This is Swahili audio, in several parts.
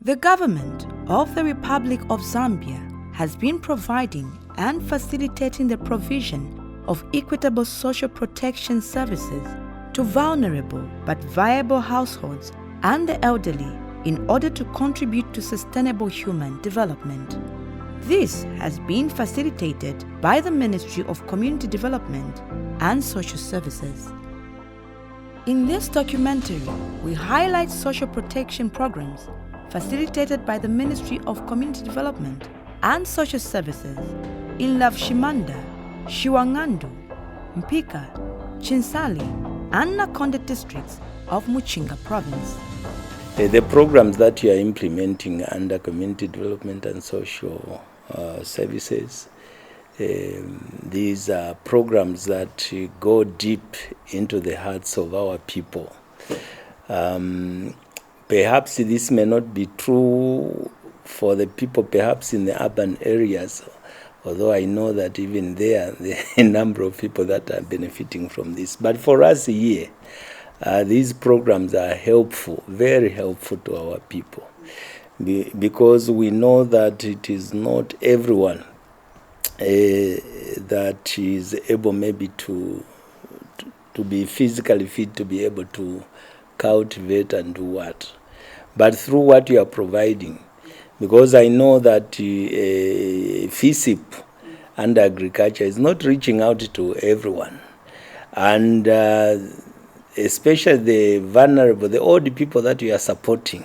The government of the Republic of Zambia has been providing and facilitating the provision of equitable social protection services to vulnerable but viable households and the elderly in order to contribute to sustainable human development. This has been facilitated by the Ministry of Community Development and Social Services. In this documentary, we highlight social protection programs facilitated by the Ministry of Community Development and Social Services in Livelihoods, Shiwangandu, Mpika, Chinsali, and Nakonde districts of Muchinga province. The programs that you are implementing under community development and social services, these are programs that go deep into the hearts of our people. Perhaps this may not be true for the people perhaps in the urban areas, although I know that even there are a number of people that are benefiting from this. But for us here, these programs are helpful, very helpful to our people, because we know that it is not everyone that is able maybe to be physically fit to be able to cultivate and do what. But through what you are providing, because I know that FISIP and agriculture is not reaching out to everyone. And especially the vulnerable, the old people that you are supporting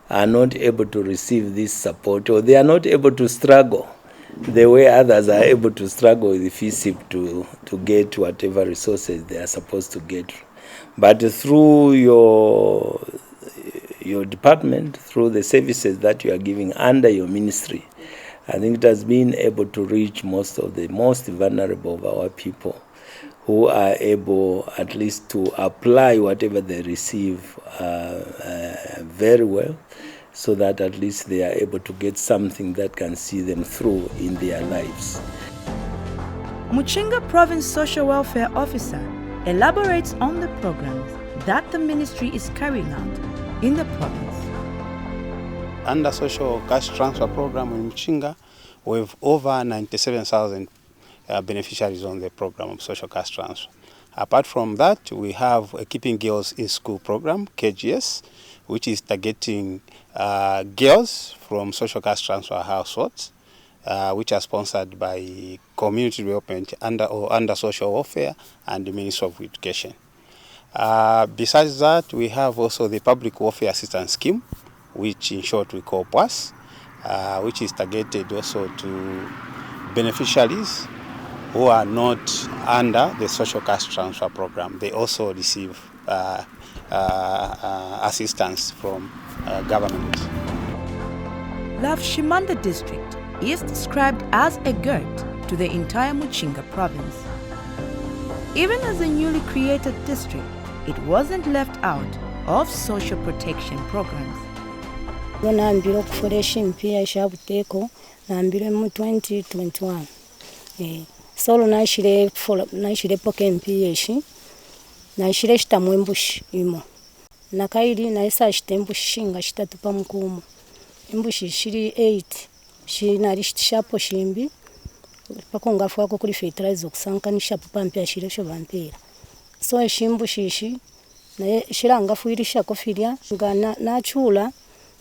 are not able to receive this support, or they are not able to struggle the way others are able to struggle with the FISIP to get whatever resources they are supposed to get. But through your department, through the services that you are giving under your ministry, I think it has been able to reach most of the most vulnerable of our people, who are able at least to apply whatever they receive very well, so that at least they are able to get something that can see them through in their lives. Muchinga Province Social Welfare Officer elaborates on the programs that the ministry is carrying out in the province. Under social cash transfer program in Muchinga, we have over 97,000 beneficiaries on the program of social cash transfer. Apart from that, we have a Keeping Girls in School program, KGS, which is targeting girls from social cash transfer households, which are sponsored by Community Development under Social Welfare and the Ministry of Education. Besides that, we have also the Public Welfare Assistance Scheme, which in short we call PWAS, which is targeted also to beneficiaries who are not under the social cash transfer program. They also receive assistance from government. Livelihoods district is described as a girt to the entire Muchinga province. Even as a newly created district, it wasn't left out of social protection programs. Nambire okufuresha empia eshabuteko nambire mu 2021 solo naishire poke empia eshi naishire shitamwe mbushi imo nakairi naisa shitembushi shinga shitatupa mkumu imbushi shiri 8 shinari shitishapo shimbi pakongafu wako kuri fertilizer okusankanisha papa mpia shire sho vampira so eshimbushi shi na shiranga fuirisha kofiria ngana nachula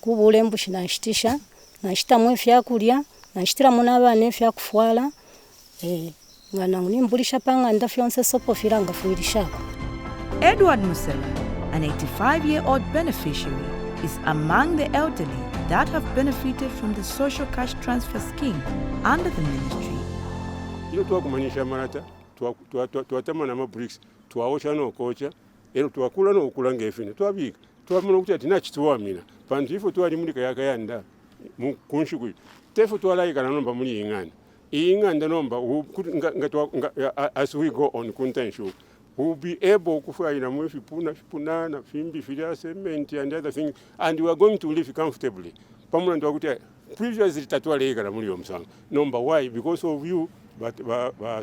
kubule mbushi nashitisha nashitamwe fyakulya nashitiramu n'abana fyakufwala ngana nimbulisha panga ndafyonse sopo firanga fuirishako. Edward Musela, an 85-year-old beneficiary, is among the elderly that have benefited from the social cash transfer scheme under the ministry. Iyo twakumanisha marata twatama na mabricks twaosha no kocha ero twakula no okula ngefine twabika twamuna kuti atina chitwamina pandifu twali muri kayakayanda mu kunshiku tefu twalaika na nomba muri inganda nomba as we go on contention we'll be able to find a more puna fimbi filia cement and other things, and we are going to live comfortably. Permanent previously tatwalega na muri omsanga. Number why? Because of you, but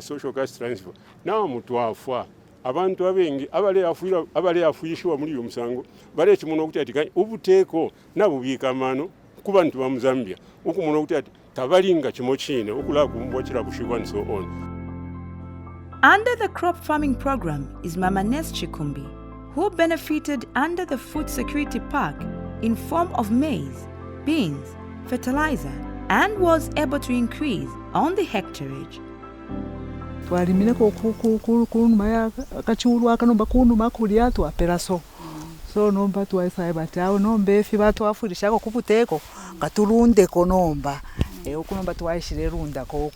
social cash transfer. Now mutwafwa abantu abengi abale afuyishwa muri uyu musango bare kimuno kuti ati ubuteeko nabubiika mano ku bantu ba Zambia ukumuno kuti ati tabalinga kimochine okula kumbwachira kushikwa and so on. Under the crop farming program is Mama Ness Chikumbi, who benefited under the food security pack in form of maize, beans, fertilizer, and was able to increase on the hectareage. Twalimile kunuma kachulu akanomba kunuma kulia twapera so nomba twaisa batao nombe fi batwafurisha ko kubuteko katulunde ko nomba okunomba twaishire runda ko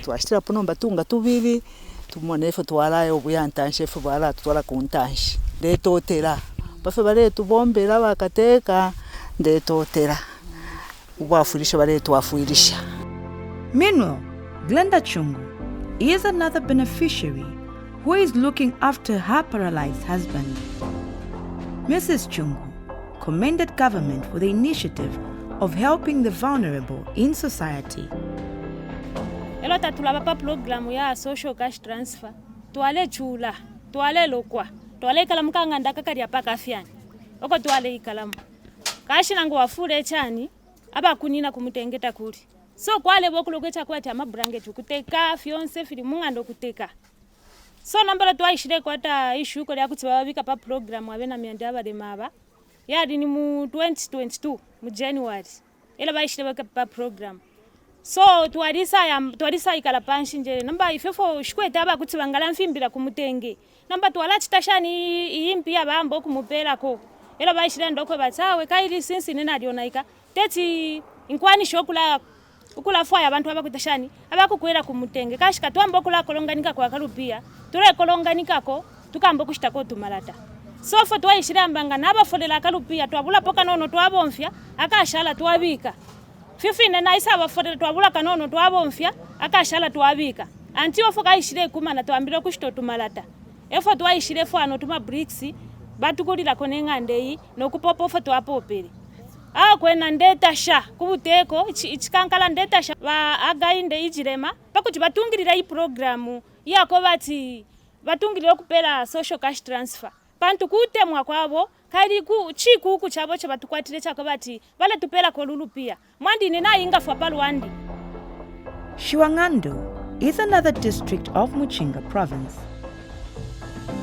twashira po nomba tunga tubiri tumonefo twalayo buyantanshe fo bala twala kuntanshi ndetotera bafe bale tubombera bakateka ndetotera ubafurisha bale twafurisha. Meanwhile, Glenda Chungu is another beneficiary who is looking after her paralyzed husband. Mrs. Chungu commended government for the initiative of helping the vulnerable in society. Elo tatulaba pa program ya social cash transfer twale chula twale lokwa twale kalamu kanganda kakari apaka afyani oko twale ikalamu kashi nango wafule chani aba kunina kumutengeta kuli so kwale bokuloketa kwati amabranget kuteka fionse fili mungando kuteka so nambala twaishire kwata ishuko lya kuti babika pa program abena myandi abale maba yadi ni mu 2022 mu January ela baishire pa program so twarisa ikala panshi njere namba ifefo shikweta aba kuti bangala mfimbira kumutenge namba twala chitashani iyimpi abambo kumupera ko ela baishire ndoko batsawe kairi sinsi nena alionaika teti inkwani shokula ukula fwa abantu abakutashani abakukwera kumutenge kashika twambo kula kolonganika kwa kalupia tule kolonganika ko tukambo kushitako tumalata sofo twaishira mbanga nabafolela kalupia twabula poka nono twabomfya akashala twabika fifine naisa abafolela twabula kanono twabomfya akashala twabika anti ofo kaishire kumana twambira kushito tumalata efo twaishire fo ano tuma bricks batukulira konengandei nokupopo fo twapopere kwena ndetasha kubuteko ichikankala ndetasha ba againde ijirema pakuti batungirira i programu yako bati batungirira kupera social cash transfer pantu kutemwa kwabo kali ku chikuku chabo chabatukwatire chako bati bale tupera kolulu pia mwandi nina inga fwa palwandi. Shiwangando is another district of Muchinga province.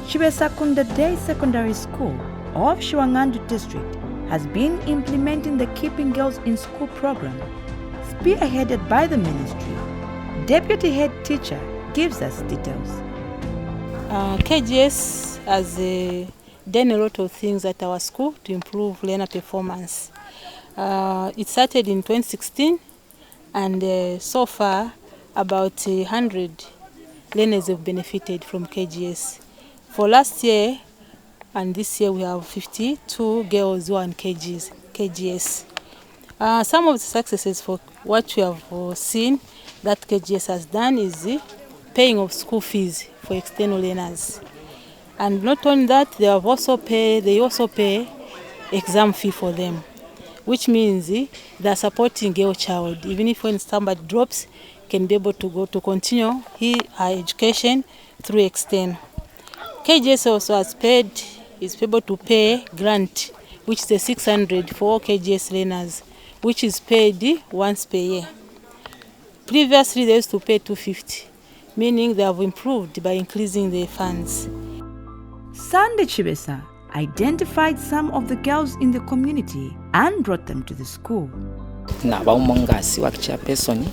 Chibesakunda Day Secondary School of Shiwangando district has been implementing the Keeping Girls in School program, spearheaded by the ministry. Deputy head teacher gives us details. KGS has done a lot of things at our school to improve learner performance. It started in 2016 and so far about 100 learners have benefited from KGS. For last year and this year we have 52 girls who are in KGS. Some of the successes for what we have seen that KGS has done is the paying of school fees for external learners. And not only that, they also pay exam fee for them, which means they are supporting girl child. Even if when somebody drops, can be able to go to continue her education through external. KGS also is able to pay grant, which is the 600 for all KGS learners, which is paid once per year. Previously, they used to pay 250, meaning they have improved by increasing their funds. Sande Chibesa identified some of the girls in the community and brought them to the school. Na baumongasi wa chairperson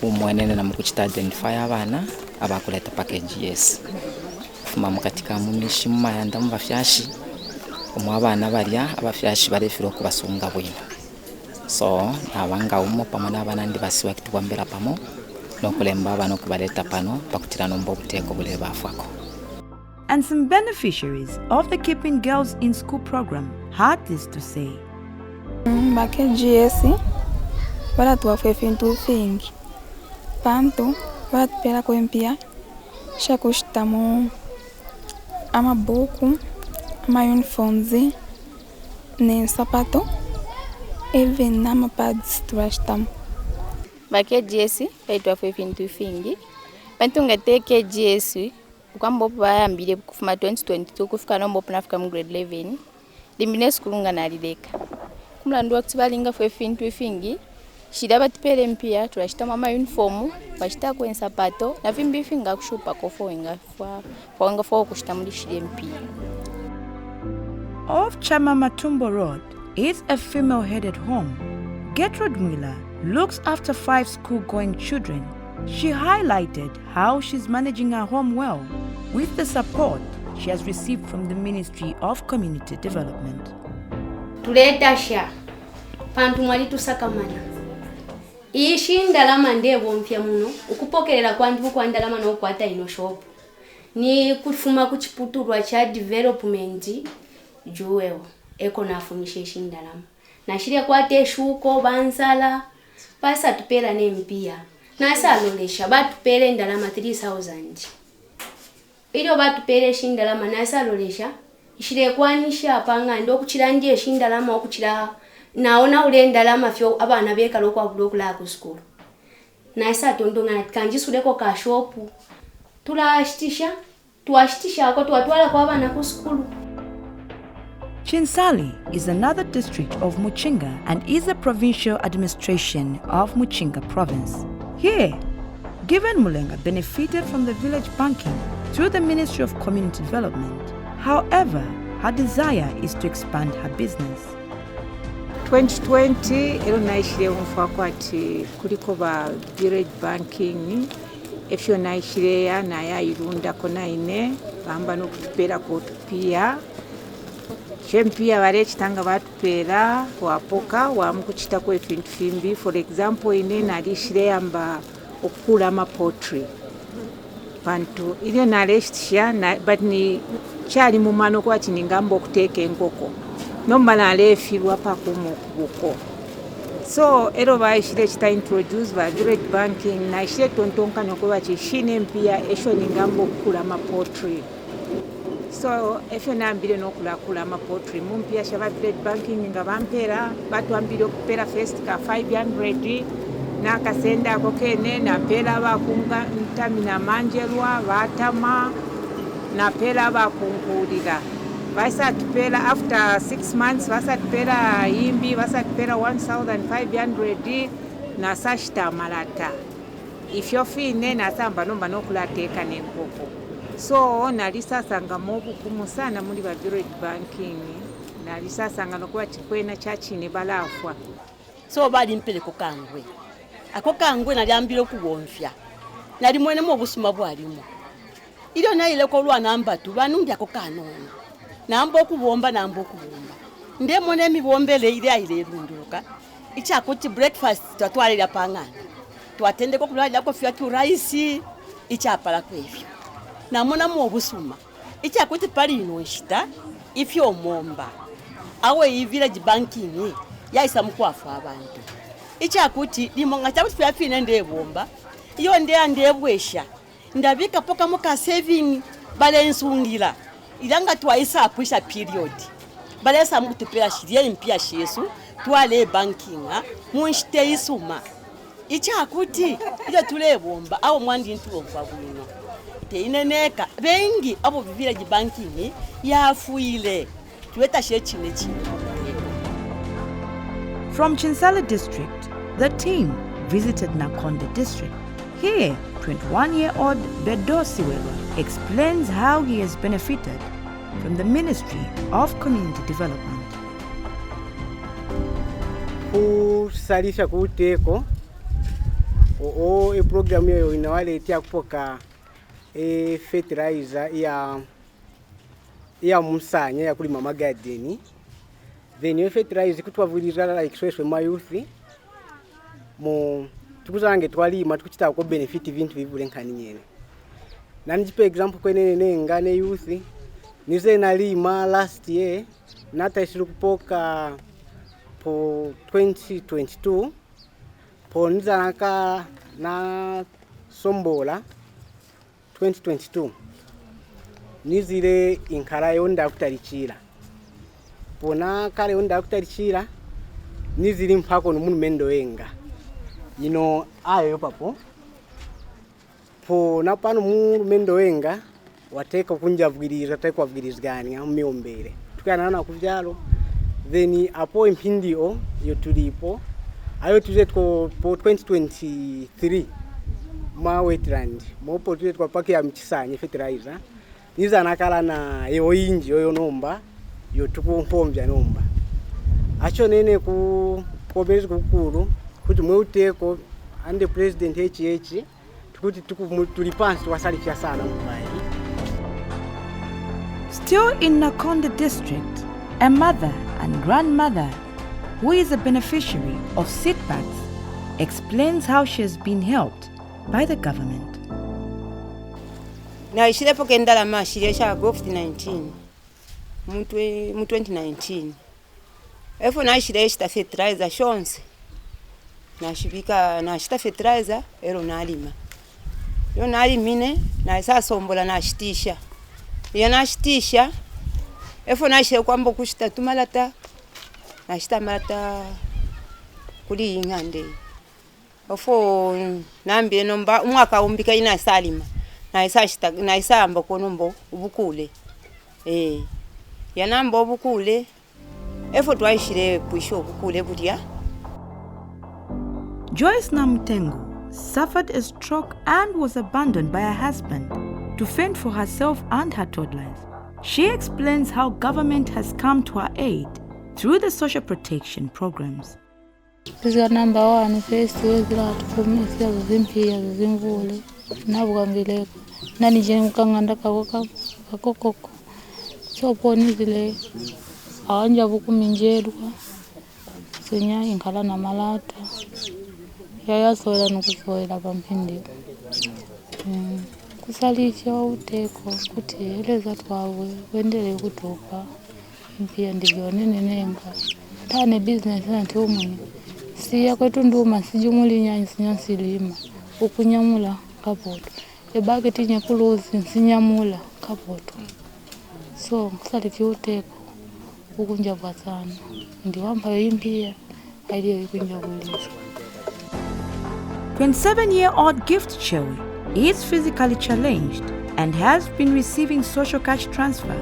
umwenene na mkuchita identify abana abakuleta package yes. Fuma katika mumishi mayanda mubafyashi umwabana barya abafyashi barefiro kubasunga bwino. So abanga umo pamona abana ndi basiwa kitubambera pamo no kulemba abana kubaleta pano pakutira nombo buteko bule bafako. And some beneficiaries of the Keeping Girls in School program had this to say. KGS baratuwa fintu fingi panto baratupera kwempia shakushitamo amabuku ama uniforms ne sapato even nama pads twashitamo. KGS baitwa fintu fingi pantunga te KGS ukambo bayambire kufuma 2022 kufika nombo nafika mu grade 11 limine school nga nalileka kumlandu wakati balinga fwe fintu ifingi shida batipele mpia tulashita mama uniform bashita kwa sapato na vimbi finga kushupa kofo wenga fwa kushtamulishire mpia. Off Chamamatumbo Road is a female-headed home. Gertrude Miller looks after 5 school-going children. She highlighted how she's managing her home well with the support she has received from the Ministry of Community Development. Tuleta sha pantu mwali tusakamana ishi ndalama ndebo mpya muno ukupokelera kwantu kwa ndalama no kwata ino shop ni kufuma kuchiputurwa cha development juweo eko nafumisha ishi ndalama na shire kwate shuko bansala pasa tupera ne mpia na salolesha batupere ndalama 3000 ilo batupere ishi ndalama na salolesha ishire kwanisha panga ndo kuchiranje ishi ndalama okuchira naona ule ndalama fyo abana beka lokwa buloku la ku school na isa tondonga kanjisuleko ka shop tuwashitisha kwa tuwatwala kwa abana ku school. Chinsali is another district of Muchinga and is a provincial administration of Muchinga province. Here, Given Mulenga benefited from the village banking through the Ministry of Community Development. However, her desire is to expand her business. 2020 ero naishire mfakwati kuliko ba village banking efyo naishire ya na ya irunda kona ine bamba no kutupera ko tupia chempia bare chitanga batupera wapoka wa mkuchita ko efintu fimbi. For example ine nalishire amba okula ma pottery bantu ile naleshtisha na but ni chali mu mano kwa chiningambo okuteka enkoko nomala alefirwa pakumu kubuko. So ero baishire chita introduce ba direct banking na ishire tontonka nokuba chishine mpia esho ningambo kula ma pottery. So efyo nambire nokula ma pottery mumpia shaba direct banking ngabampera batwambire okupera first ka 500 na kasenda kokene na pera bakunga ntamina manjelwa batama na pera bakunkulira. Vasatupera after 6 months vasatupera imbi vasatupera 1500 na sashita malata ifyo fine na samba nomba nokulateka nenkoko. So nalisasanga mobukumu sana muri ba village banking nalisasanga nokuba chikwena chachine balafwa. So bali mpele kokangwe ako kangwe nalyambire okuwonfya nali mwene mu obusuma bwalimo ilyo naile ko lwana mbatu banundi ako kanona nambo okubomba ndemo nemibombele ile aile runduka ichakuti breakfast twatwalira pangana twatende ko kulala ko fya tu rice ichapala kwefyo namona mu obusuma ichakuti pali ino shita ifyo momba awe village banking yaisa mukwafu abantu ichakuti limonga chakuti fya fina ndebomba iyo ndebwesha ndabika poka muka saving balensungila ilanga twaisa apwisha period balesa mukutupela shirie impia shesu twale bankinga munshite isuma ichakuti ile tulebomba awo mwandi ntulomba buno teineneka bengi abo village banking yafuile tuweta shechine chine. From Chinsali district, the team visited Nakonde district. Here, 21-year-old Bedo Siwelwa explains how he has benefited from the Ministry of Community Development. Kusalisha kuteko program hiyo inawaletea kupoka fertilizer ya musanya ya kulima magadeni. Then fertilizer kutwavulira like sweswe my youth mo tukuzange twalima tukuchita ko benefit vintu bibule nkani nyene. Nanjipe example kwenene nengane youth nize nalima last year nata isilu kupoka po 2022 po nizanaka na sombola 2022 nizile inkara yonda kutalichira pona kale yonda kutalichira nizili mpako no mendo wenga ayo papo po napano mendo wenga wateeka kunjavugiriza wateeka wavugiriziganya mumiombere tukanana ku byalo then apo impindio yo tulipo ayo tuze po 2023 ma wetland mopo tuze paki ya mchisanye fertilizer niza nakala na yo inji yo nomba yo tukumpombya nomba acho nene ku kobezi kukuru kuti mweuteko ande president HH tukuti tulipansi tuwasalifya sana mbayi. Still in Nakonde district, a mother and grandmother who is a beneficiary of setbacks explains how she has been helped by the government. Na ishirepo kendala mashiresha COVID-19 mu 2019 efo na ishiresha fertilizer shonse na shibika na shita fertilizer ero nalima yo nalimine na isa sombola na shitisha ya na shitisha efo na shire kwambo kushita tumalata na shita malata kuli ingande ofo nambire nomba umwaka umbika ina salima na isa amba konombo ubukule ya namba ubukule efo twaishire kwisho ubukule budia. Joyce Namtengo suffered a stroke and was abandoned by her husband to fend for herself and her toddlers. She explains how government has come to her aid through the social protection programs. Number 1 first wezira tukumisia zimpia zimvule nabwambileko nani jeni kanganda kakokoko so poni zile awanja bukuminjerwa senya inkala na malata yaya sola nukusoela pampindi kusalisha uteko kuti eleza twawe wendele kutupa mpia ndivyo nenenenga tane business nanti umwe siya kwetu nduma sijumuli nyansi lima ukunyamula kapoto ebaketi nyakuluzi sinyamula kapoto so kusalisha uteko ukunjabwa sana ndiwamba yimpia aliyo ikunjabuliza. 27-year-old Gift Chewe is physically challenged and has been receiving social cash transfer,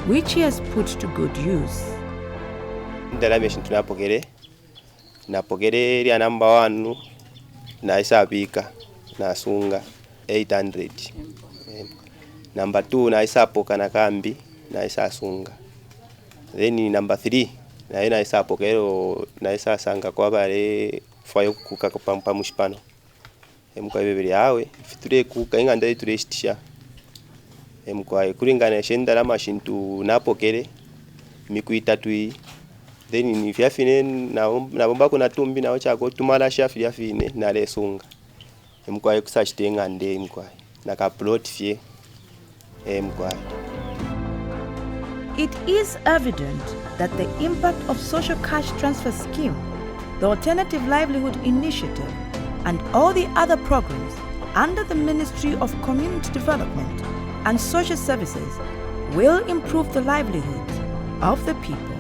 which he has put to good use. Ndalamishin napokere ya number 1 na isabika na sunga 800. Number 2 na isapoka na kambi na isasunga. Then number 3 na isapokero na isasanga kwa bare fayo kuka pa mushipano emukwa bibiri yawe fiture kuka inganda turestisha emukwa kuringana shendala mashintu napokere mikuita tui then ni fyafine na bomba kuna tumbi na ochako tumala shafi yafine na lesunga emukwa kusashitenga nde emukwa na ka plot fie emukwa. It is evident that the impact of social cash transfer scheme, the Alternative Livelihood Initiative, and all the other programs under the Ministry of Community Development and Social Services will improve the livelihoods of the people.